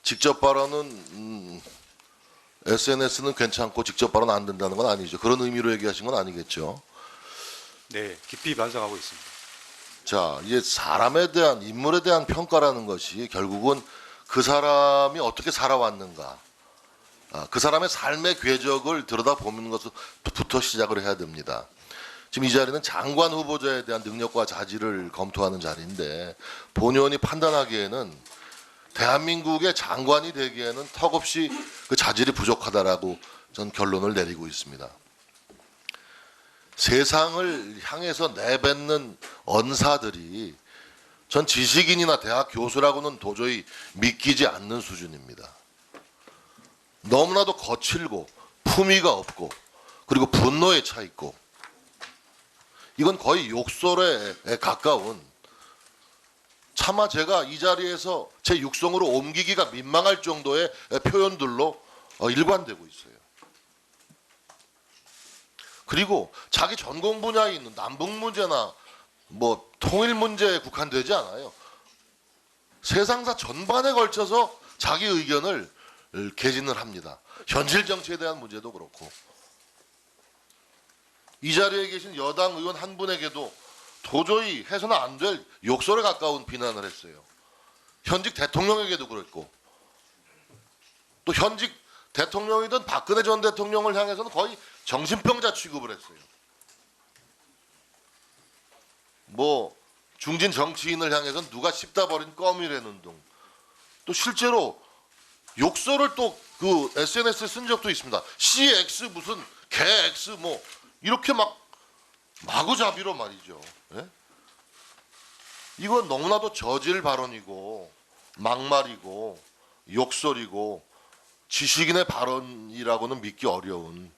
직접 발언은 SNS는 괜찮고 직접 발언 안 된다는 건 아니죠. 그런 의미로 얘기하신 건 아니겠죠. 네, 깊이 반성하고 있습니다. 자, 이제 사람에 대한 인물에 대한 평가라는 것이 결국은 그 사람이 어떻게 살아왔는가, 그 사람의 삶의 궤적을 들여다보는 것부터 시작을 해야 됩니다. 지금 이 자리는 장관 후보자에 대한 능력과 자질을 검토하는 자리인데 본 의원이 판단하기에는 대한민국의 장관이 되기에는 턱없이 그 자질이 부족하다라고 전 결론을 내리고 있습니다. 세상을 향해서 내뱉는 언사들이 전 지식인이나 대학 교수라고는 도저히 믿기지 않는 수준입니다. 너무나도 거칠고 품위가 없고 그리고 분노에 차 있고 이건 거의 욕설에 가까운, 차마 제가 이 자리에서 제 육성으로 옮기기가 민망할 정도의 표현들로 일관되고 있어요. 그리고 자기 전공 분야에 있는 남북 문제나 뭐 통일 문제에 국한되지 않아요. 세상사 전반에 걸쳐서 자기 의견을 개진을 합니다. 현실 정치에 대한 문제도 그렇고. 이 자리에 계신 여당 의원 한 분에게도 도저히 해서는 안 될 욕설에 가까운 비난을 했어요. 현직 대통령에게도 그랬고, 또 현직 대통령이든 박근혜 전 대통령을 향해서는 거의 정신병자 취급을 했어요. 뭐 중진 정치인을 향해서는 누가 씹다 버린 껌이라는 둥. 또 실제로 욕설을 또 그 SNS에 쓴 적도 있습니다. CX 무슨 개X 뭐 이렇게 막 마구잡이로 말이죠. 예? 이건 너무나도 저질 발언이고 막말이고 욕설이고 지식인의 발언이라고는 믿기 어려운,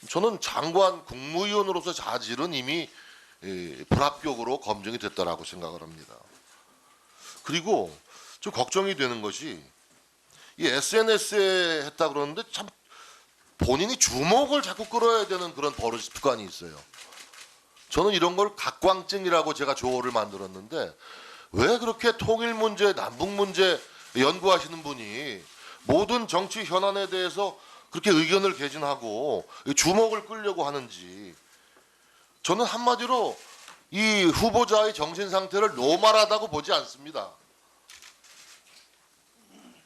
저는 장관 국무위원으로서 자질은 이미 불합격으로 검증이 됐다라고 생각을 합니다. 그리고 좀 걱정이 되는 것이 이 SNS에 했다 그러는데 참 본인이 주목을 자꾸 끌어야 되는 그런 버릇 습관이 있어요. 저는 이런 걸 각광증이라고 제가 조어를 만들었는데 왜 그렇게 통일 문제, 남북 문제 연구하시는 분이 모든 정치 현안에 대해서 그렇게 의견을 개진하고 주목을 끌려고 하는지, 저는 한마디로 이 후보자의 정신 상태를 노말하다고 보지 않습니다.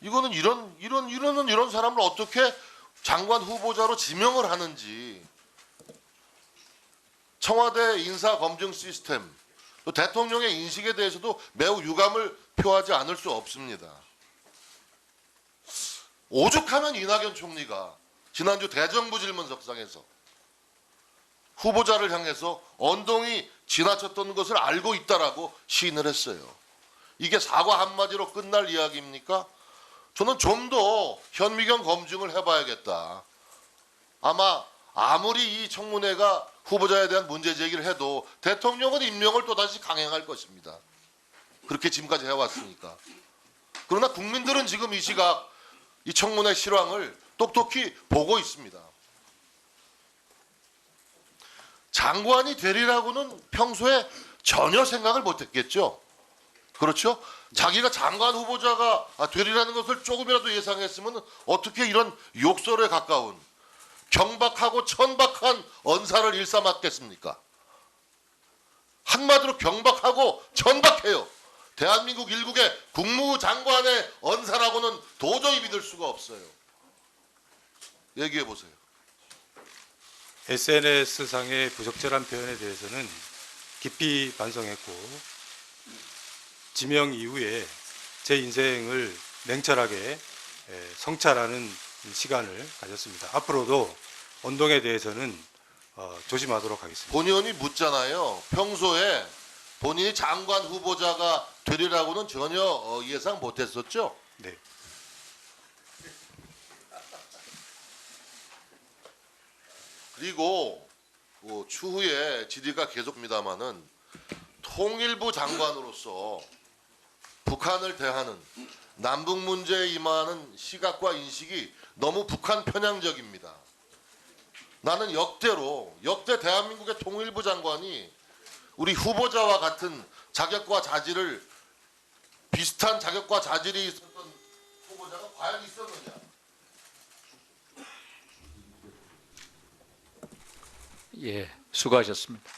이거는 이런 사람을 어떻게 장관 후보자로 지명을 하는지, 청와대 인사 검증 시스템, 또 대통령의 인식에 대해서도 매우 유감을 표하지 않을 수 없습니다. 오죽하면 이낙연 총리가 지난주 대정부 질문석상에서 후보자를 향해서 언동이 지나쳤던 것을 알고 있다라고 시인을 했어요. 이게 사과 한마디로 끝날 이야기입니까? 저는 좀 더 현미경 검증을 해봐야겠다. 아마 아무리 이 청문회가 후보자에 대한 문제 제기를 해도 대통령은 임명을 또다시 강행할 것입니다. 그렇게 지금까지 해왔으니까. 그러나 국민들은 지금 이 시각 이 청문회 실황을 똑똑히 보고 있습니다. 장관이 되리라고는 평소에 전혀 생각을 못했겠죠. 그렇죠? 자기가 장관 후보자가 되리라는 것을 조금이라도 예상했으면 어떻게 이런 욕설에 가까운 경박하고 천박한 언사를 일삼았겠습니까? 한마디로 경박하고 천박해요. 대한민국 일국의 국무장관의 언사라고는 도저히 믿을 수가 없어요. 얘기해 보세요. SNS상의 부적절한 표현에 대해서는 깊이 반성했고 지명 이후에 제 인생을 냉철하게 성찰하는 시간을 가졌습니다. 앞으로도 언동에 대해서는 조심하도록 하겠습니다. 본 의원이 묻잖아요. 평소에 본인이 장관 후보자가 되리라고는 전혀 예상 못했었죠? 네. 그리고 추후에 질의가 계속입니다마는 통일부 장관으로서 북한을 대하는 남북 문제에 임하는 시각과 인식이 너무 북한 편향적입니다. 나는 역대 대한민국의 통일부 장관이 우리 후보자와 같은 자격과 자질을 비슷한 자격과 자질이 있었던 후보자가 과연 있었느냐? 예, 수고하셨습니다.